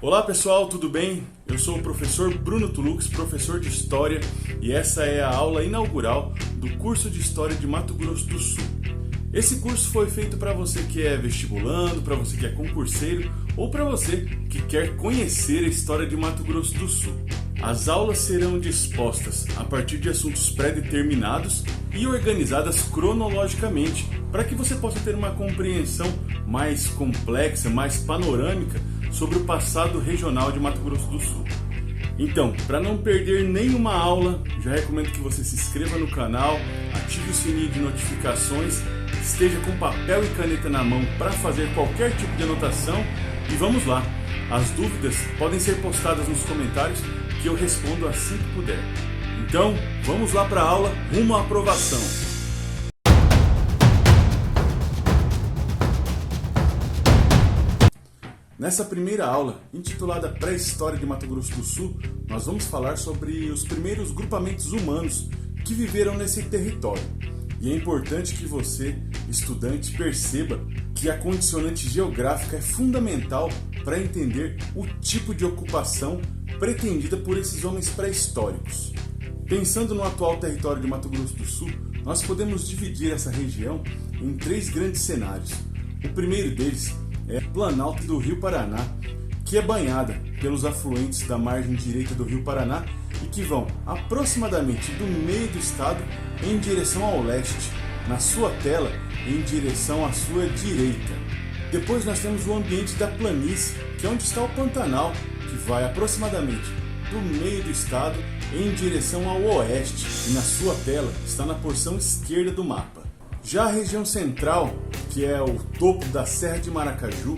Olá pessoal, tudo bem? Eu sou o professor Bruno Tulux, professor de História, e essa é a aula inaugural do curso de História de Mato Grosso do Sul. Esse curso foi feito para você que é vestibulando, para você que é concurseiro ou para você que quer conhecer a história de Mato Grosso do Sul. As aulas serão dispostas a partir de assuntos pré-determinados e organizadas cronologicamente, para que você possa ter uma compreensão mais complexa, mais panorâmica sobre o passado regional de Mato Grosso do Sul. Então, para não perder nenhuma aula, já recomendo que você se inscreva no canal, ative o sininho de notificações, esteja com papel e caneta na mão para fazer qualquer tipo de anotação e vamos lá! As dúvidas podem ser postadas nos comentários que eu respondo assim que puder. Então, vamos lá para a aula rumo à aprovação. Nessa primeira aula, intitulada Pré-História de Mato Grosso do Sul, nós vamos falar sobre os primeiros grupamentos humanos que viveram nesse território. E é importante que você, estudante, perceba que a condicionante geográfica é fundamental para entender o tipo de ocupação pretendida por esses homens pré-históricos. Pensando no atual território de Mato Grosso do Sul, nós podemos dividir essa região em três grandes cenários. O primeiro deles é o Planalto do Rio Paraná, que é banhada pelos afluentes da margem direita do Rio Paraná e que vão aproximadamente do meio do estado em direção ao leste, na sua tela em direção à sua direita. Depois nós temos o ambiente da planície, que é onde está o Pantanal, que vai aproximadamente do meio do estado em direção ao oeste e na sua tela está na porção esquerda do mapa. Já a região central, que é o topo da Serra de Maracaju,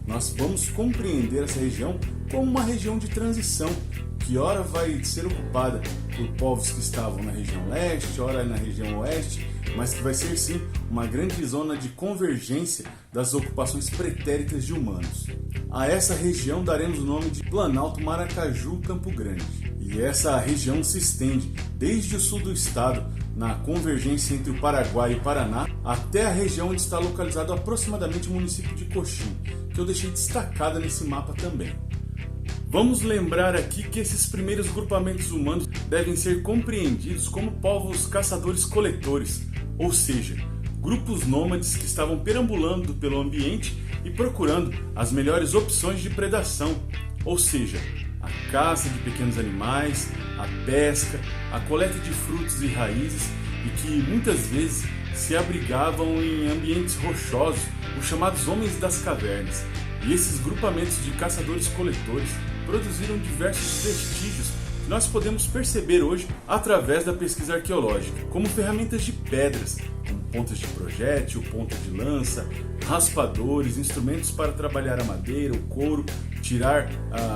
nós vamos compreender essa região como uma região de transição, que ora vai ser ocupada por povos que estavam na região leste, ora na região oeste, mas que vai ser sim uma grande zona de convergência das ocupações pretéritas de humanos. A essa região daremos o nome de Planalto Maracaju-Campo Grande. E essa região se estende desde o sul do estado, na convergência entre o Paraguai e o Paraná, até a região onde está localizado aproximadamente o município de Coxim, que eu deixei destacada nesse mapa também. Vamos lembrar aqui que esses primeiros grupamentos humanos devem ser compreendidos como povos caçadores-coletores, ou seja, grupos nômades que estavam perambulando pelo ambiente e procurando as melhores opções de predação, ou seja, a caça de pequenos animais, a pesca, a coleta de frutos e raízes e que muitas vezes se abrigavam em ambientes rochosos, os chamados homens das cavernas. E esses grupamentos de caçadores-coletores produziram diversos vestígios que nós podemos perceber hoje através da pesquisa arqueológica, como ferramentas de pedras, como pontas de projétil, ponta de lança, raspadores, instrumentos para trabalhar a madeira, o couro, tirar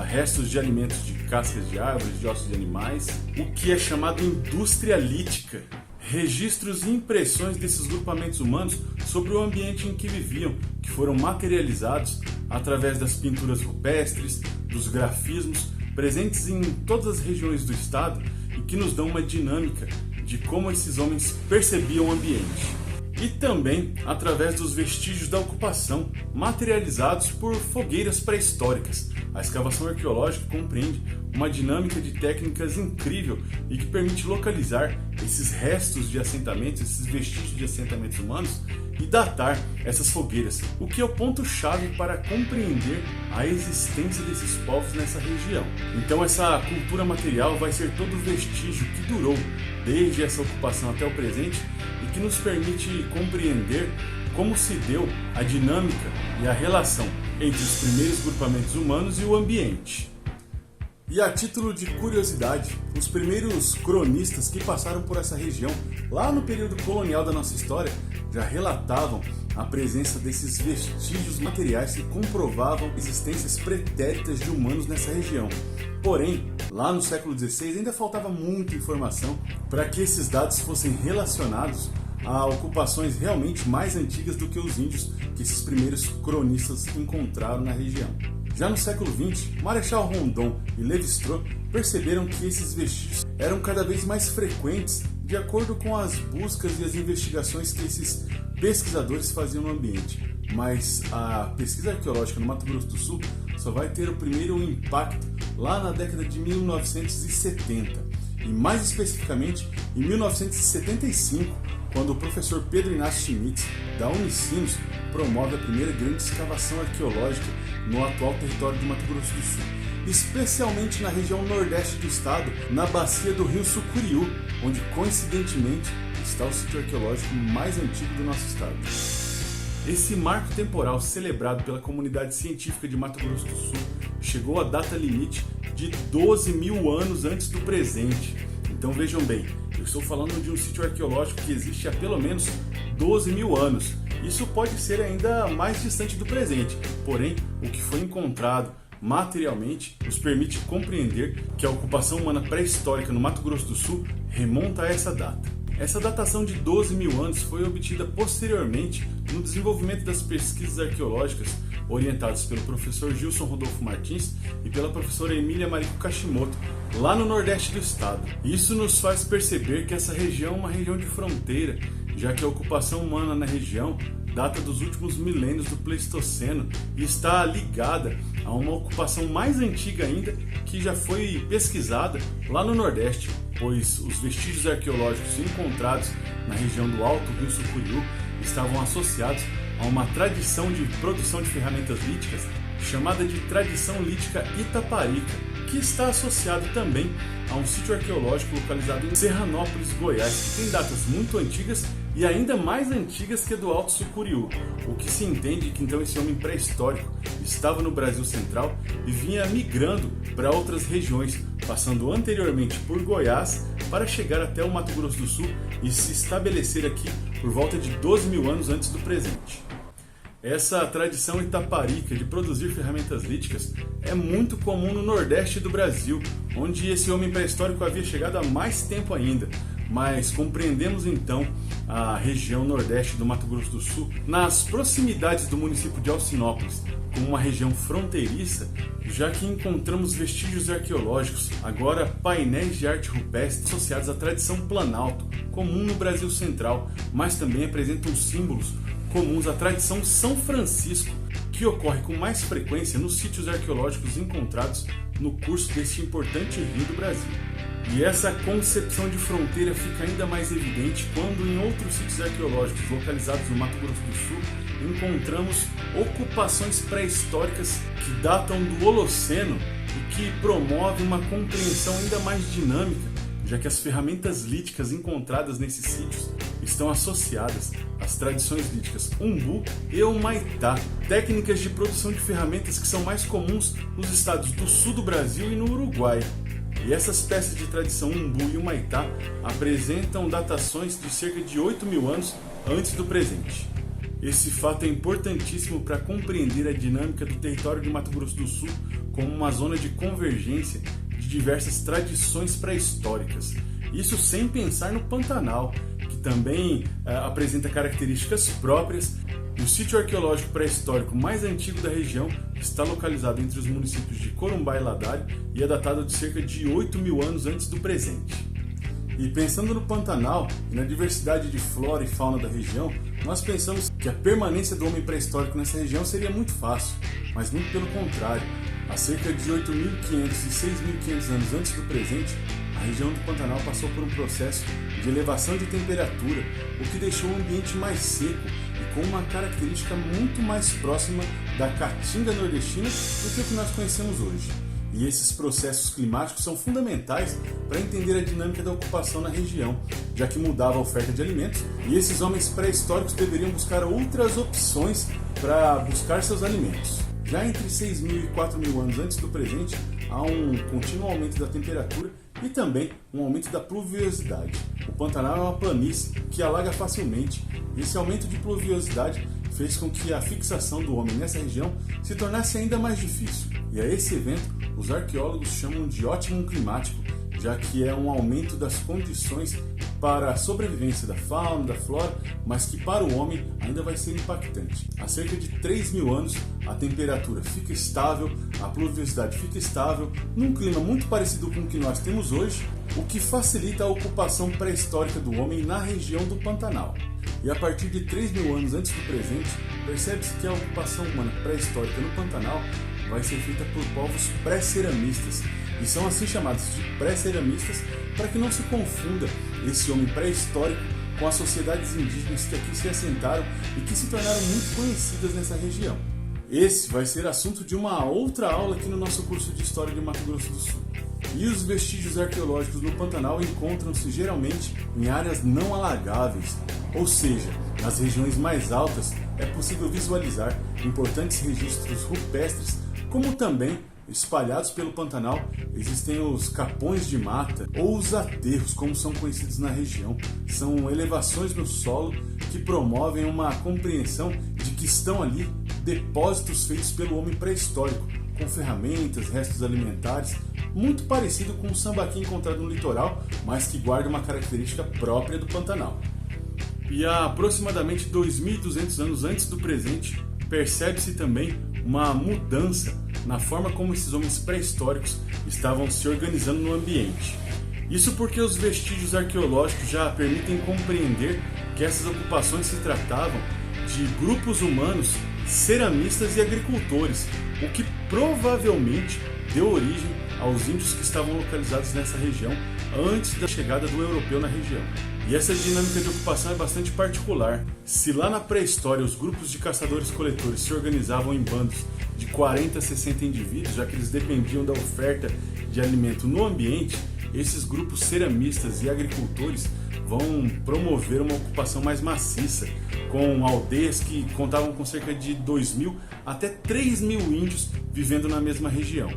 restos de alimentos de cascas de árvores, de ossos de animais, o que é chamado indústria lítica. Registros e impressões desses grupamentos humanos sobre o ambiente em que viviam, que foram materializados através das pinturas rupestres, dos grafismos, presentes em todas as regiões do estado e que nos dão uma dinâmica de como esses homens percebiam o ambiente. E também através dos vestígios da ocupação, materializados por fogueiras pré-históricas. A escavação arqueológica compreende uma dinâmica de técnicas incrível e que permite localizar esses restos de assentamentos, esses vestígios de assentamentos humanos e datar essas fogueiras, o que é o ponto-chave para compreender a existência desses povos nessa região. Então essa cultura material vai ser todo o vestígio que durou desde essa ocupação até o presente e que nos permite compreender como se deu a dinâmica e a relação entre os primeiros grupamentos humanos e o ambiente. E a título de curiosidade, os primeiros cronistas que passaram por essa região, lá no período colonial da nossa história, já relatavam a presença desses vestígios materiais que comprovavam existências pretéritas de humanos nessa região. Porém, lá no século XVI ainda faltava muita informação para que esses dados fossem relacionados a ocupações realmente mais antigas do que os índios que esses primeiros cronistas encontraram na região. Já no século XX, Marechal Rondon e Lévi-Strauss perceberam que esses vestígios eram cada vez mais frequentes de acordo com as buscas e as investigações que esses pesquisadores faziam no ambiente. Mas a pesquisa arqueológica no Mato Grosso do Sul só vai ter o primeiro impacto lá na década de 1970, e mais especificamente em 1975, quando o professor Pedro Inácio Schmitz, da Unicinos, promove a primeira grande escavação arqueológica no atual território do Mato Grosso do Sul, especialmente na região nordeste do estado, na bacia do rio Sucuriú, onde coincidentemente está o sítio arqueológico mais antigo do nosso estado. Esse marco temporal celebrado pela comunidade científica de Mato Grosso do Sul chegou à data limite de 12 mil anos antes do presente. Então vejam bem, eu estou falando de um sítio arqueológico que existe há pelo menos 12 mil anos. Isso pode ser ainda mais distante do presente, porém o que foi encontrado materialmente nos permite compreender que a ocupação humana pré-histórica no Mato Grosso do Sul remonta a essa data. Essa datação de 12 mil anos foi obtida posteriormente no desenvolvimento das pesquisas arqueológicas orientadas pelo professor Gilson Rodolfo Martins e pela professora Emília Mariko Kashimoto, lá no nordeste do estado. Isso nos faz perceber que essa região é uma região de fronteira, já que a ocupação humana na região data dos últimos milênios do Pleistoceno e está ligada a uma ocupação mais antiga ainda que já foi pesquisada lá no Nordeste, pois os vestígios arqueológicos encontrados na região do Alto Rio Sucuriú estavam associados a uma tradição de produção de ferramentas líticas chamada de tradição lítica Itaparica, que está associado também a um sítio arqueológico localizado em Serranópolis, Goiás, que tem datas muito antigas e ainda mais antigas que a do Alto Sucuriú, o que se entende que então esse homem pré-histórico estava no Brasil Central e vinha migrando para outras regiões, passando anteriormente por Goiás para chegar até o Mato Grosso do Sul e se estabelecer aqui por volta de 12 mil anos antes do presente. Essa tradição itaparica de produzir ferramentas líticas é muito comum no Nordeste do Brasil, onde esse homem pré-histórico havia chegado há mais tempo ainda. Mas compreendemos então a região nordeste do Mato Grosso do Sul, nas proximidades do município de Alcinópolis, como uma região fronteiriça, já que encontramos vestígios arqueológicos, agora painéis de arte rupestre associados à tradição Planalto, comum no Brasil Central, mas também apresentam símbolos comuns à tradição São Francisco, que ocorre com mais frequência nos sítios arqueológicos encontrados no curso deste importante rio do Brasil. E essa concepção de fronteira fica ainda mais evidente quando em outros sítios arqueológicos localizados no Mato Grosso do Sul encontramos ocupações pré-históricas que datam do Holoceno e que promovem uma compreensão ainda mais dinâmica, já que as ferramentas líticas encontradas nesses sítios estão associadas às tradições líticas Umbu e Humaitá, técnicas de produção de ferramentas que são mais comuns nos estados do sul do Brasil e no Uruguai. E essas peças de tradição Umbu e Humaitá apresentam datações de cerca de 8 mil anos antes do presente. Esse fato é importantíssimo para compreender a dinâmica do território de Mato Grosso do Sul como uma zona de convergência de diversas tradições pré-históricas. Isso sem pensar no Pantanal, que também apresenta características próprias. O sítio arqueológico pré-histórico mais antigo da região está localizado entre os municípios de Corumbá e Ladário e é datado de cerca de 8 mil anos antes do presente. E pensando no Pantanal e na diversidade de flora e fauna da região, nós pensamos que a permanência do homem pré-histórico nessa região seria muito fácil, mas muito pelo contrário. Há cerca de 8.500 e 6.500 anos antes do presente, a região do Pantanal passou por um processo de elevação de temperatura, o que deixou o ambiente mais seco e com uma característica muito mais próxima da caatinga nordestina do que o que nós conhecemos hoje. E esses processos climáticos são fundamentais para entender a dinâmica da ocupação na região, já que mudava a oferta de alimentos e esses homens pré-históricos deveriam buscar outras opções para buscar seus alimentos. Já entre 6.000 e 4.000 anos antes do presente, há um contínuo aumento da temperatura e também um aumento da pluviosidade. O Pantanal é uma planície que alaga facilmente e esse aumento de pluviosidade fez com que a fixação do homem nessa região se tornasse ainda mais difícil. E a esse evento, os arqueólogos chamam de ótimum climático, já que é um aumento das condições para a sobrevivência da fauna, da flora, mas que para o homem ainda vai ser impactante. Há cerca de 3.000 anos, a temperatura fica estável, a pluviosidade fica estável, num clima muito parecido com o que nós temos hoje, o que facilita a ocupação pré-histórica do homem na região do Pantanal. E a partir de 3.000 anos antes do presente, percebe-se que a ocupação humana pré-histórica no Pantanal vai ser feita por povos pré-ceramistas, e são assim chamados de pré-ceramistas para que não se confunda esse homem pré-histórico com as sociedades indígenas que aqui se assentaram e que se tornaram muito conhecidas nessa região. Esse vai ser assunto de uma outra aula aqui no nosso curso de História de Mato Grosso do Sul. E os vestígios arqueológicos no Pantanal encontram-se geralmente em áreas não alagáveis, ou seja, nas regiões mais altas é possível visualizar importantes registros rupestres, como também, espalhados pelo Pantanal, existem os capões de mata ou os aterros, como são conhecidos na região. São elevações no solo que promovem uma compreensão de que estão ali depósitos feitos pelo homem pré-histórico, com ferramentas, restos alimentares, muito parecido com o sambaqui encontrado no litoral, mas que guarda uma característica própria do Pantanal. E há aproximadamente 2.200 anos antes do presente, percebe-se também uma mudança na forma como esses homens pré-históricos estavam se organizando no ambiente. Isso porque os vestígios arqueológicos já permitem compreender que essas ocupações se tratavam de grupos humanos ceramistas e agricultores, o que provavelmente deu origem aos índios que estavam localizados nessa região antes da chegada do europeu na região. E essa dinâmica de ocupação é bastante particular. Se lá na pré-história os grupos de caçadores-coletores se organizavam em bandos de 40 a 60 indivíduos, já que eles dependiam da oferta de alimento no ambiente, esses grupos ceramistas e agricultores vão promover uma ocupação mais maciça, com aldeias que contavam com cerca de 2.000 até 3.000 índios vivendo na mesma região.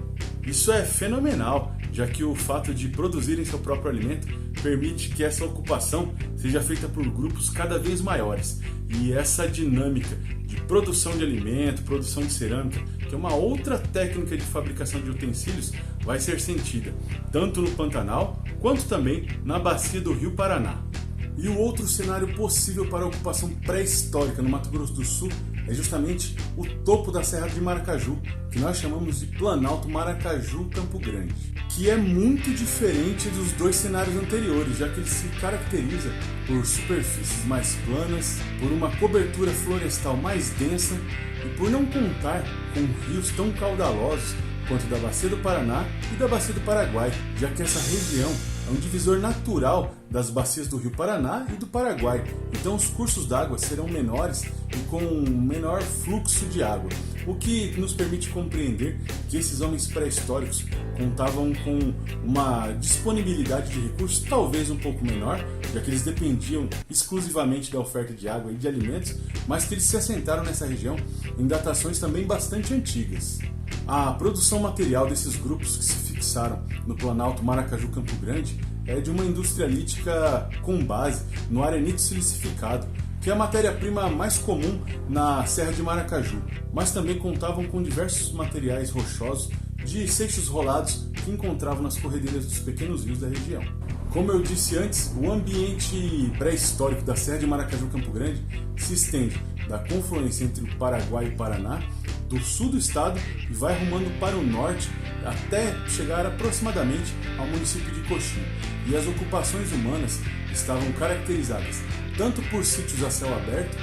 Isso é fenomenal, já que o fato de produzirem seu próprio alimento permite que essa ocupação seja feita por grupos cada vez maiores. E essa dinâmica de produção de alimento, produção de cerâmica, que é uma outra técnica de fabricação de utensílios, vai ser sentida tanto no Pantanal quanto também na bacia do Rio Paraná. E o outro cenário possível para a ocupação pré-histórica no Mato Grosso do Sul é justamente o topo da Serra de Maracaju, que nós chamamos de Planalto Maracaju-Campo Grande, que é muito diferente dos dois cenários anteriores, já que ele se caracteriza por superfícies mais planas, por uma cobertura florestal mais densa e por não contar com rios tão caudalosos quanto da Bacia do Paraná e da Bacia do Paraguai, já que essa região é um divisor natural das bacias do Rio Paraná e do Paraguai. Então os cursos d'água serão menores e com um menor fluxo de água, o que nos permite compreender que esses homens pré-históricos contavam com uma disponibilidade de recursos talvez um pouco menor, já que eles dependiam exclusivamente da oferta de água e de alimentos, mas que eles se assentaram nessa região em datações também bastante antigas. A produção material desses grupos que se fixaram no Planalto Maracaju-Campo Grande é de uma indústria lítica com base no arenito silicificado, que é a matéria-prima mais comum na Serra de Maracaju, mas também contavam com diversos materiais rochosos de seixos rolados que encontravam nas corredeiras dos pequenos rios da região. Como eu disse antes, o ambiente pré-histórico da Serra de Maracaju-Campo Grande se estende da confluência entre o Paraguai e o Paraná, do sul do estado e vai rumando para o norte até chegar aproximadamente ao município de Coxim. E as ocupações humanas estavam caracterizadas tanto por sítios a céu aberto,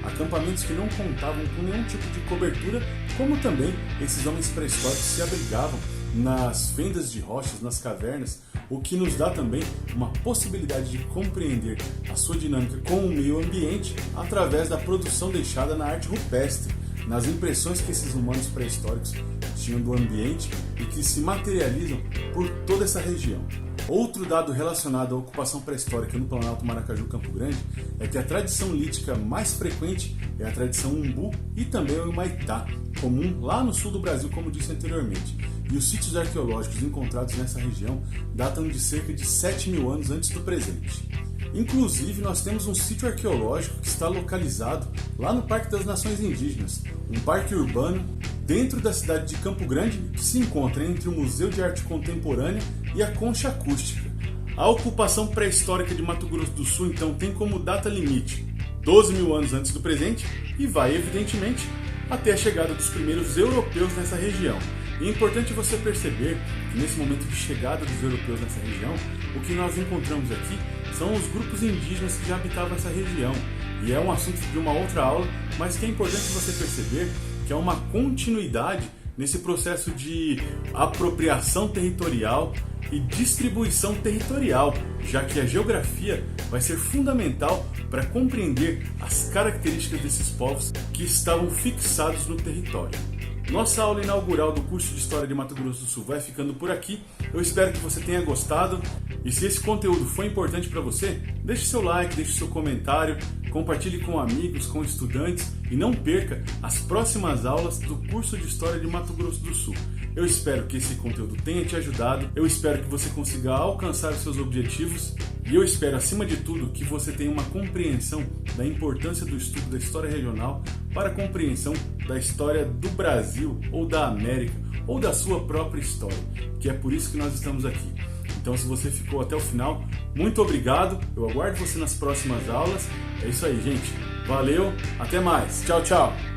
acampamentos que não contavam com nenhum tipo de cobertura, como também esses homens pré-históricos se abrigavam nas fendas de rochas, nas cavernas, o que nos dá também uma possibilidade de compreender a sua dinâmica com o meio ambiente através da produção deixada na arte rupestre, nas impressões que esses humanos pré-históricos tinham do ambiente e que se materializam por toda essa região. Outro dado relacionado à ocupação pré-histórica no Planalto Maracaju-Campo Grande é que a tradição lítica mais frequente é a tradição umbu e também o Humaitá, comum lá no sul do Brasil, como disse anteriormente. E os sítios arqueológicos encontrados nessa região datam de cerca de 7.000 anos antes do presente. Inclusive, nós temos um sítio arqueológico que está localizado lá no Parque das Nações Indígenas, um parque urbano dentro da cidade de Campo Grande, que se encontra entre o Museu de Arte Contemporânea e a Concha Acústica. A ocupação pré-histórica de Mato Grosso do Sul, então, tem como data limite 12.000 anos antes do presente e vai, evidentemente, até a chegada dos primeiros europeus nessa região. E é importante você perceber que nesse momento de chegada dos europeus nessa região, o que nós encontramos aqui são os grupos indígenas que já habitavam essa região. E é um assunto de uma outra aula, mas que é importante você perceber que é uma continuidade nesse processo de apropriação territorial e distribuição territorial, já que a geografia vai ser fundamental para compreender as características desses povos que estavam fixados no território. Nossa aula inaugural do curso de História de Mato Grosso do Sul vai ficando por aqui. Eu espero que você tenha gostado. E se esse conteúdo foi importante para você, deixe seu like, deixe seu comentário, compartilhe com amigos, com estudantes e não perca as próximas aulas do curso de História de Mato Grosso do Sul. Eu espero que esse conteúdo tenha te ajudado, eu espero que você consiga alcançar os seus objetivos e eu espero, acima de tudo, que você tenha uma compreensão da importância do estudo da história regional para a compreensão da história do Brasil ou da América ou da sua própria história, que é por isso que nós estamos aqui. Então, se você ficou até o final, muito obrigado, eu aguardo você nas próximas aulas. É isso aí, gente. Valeu, até mais. Tchau, tchau.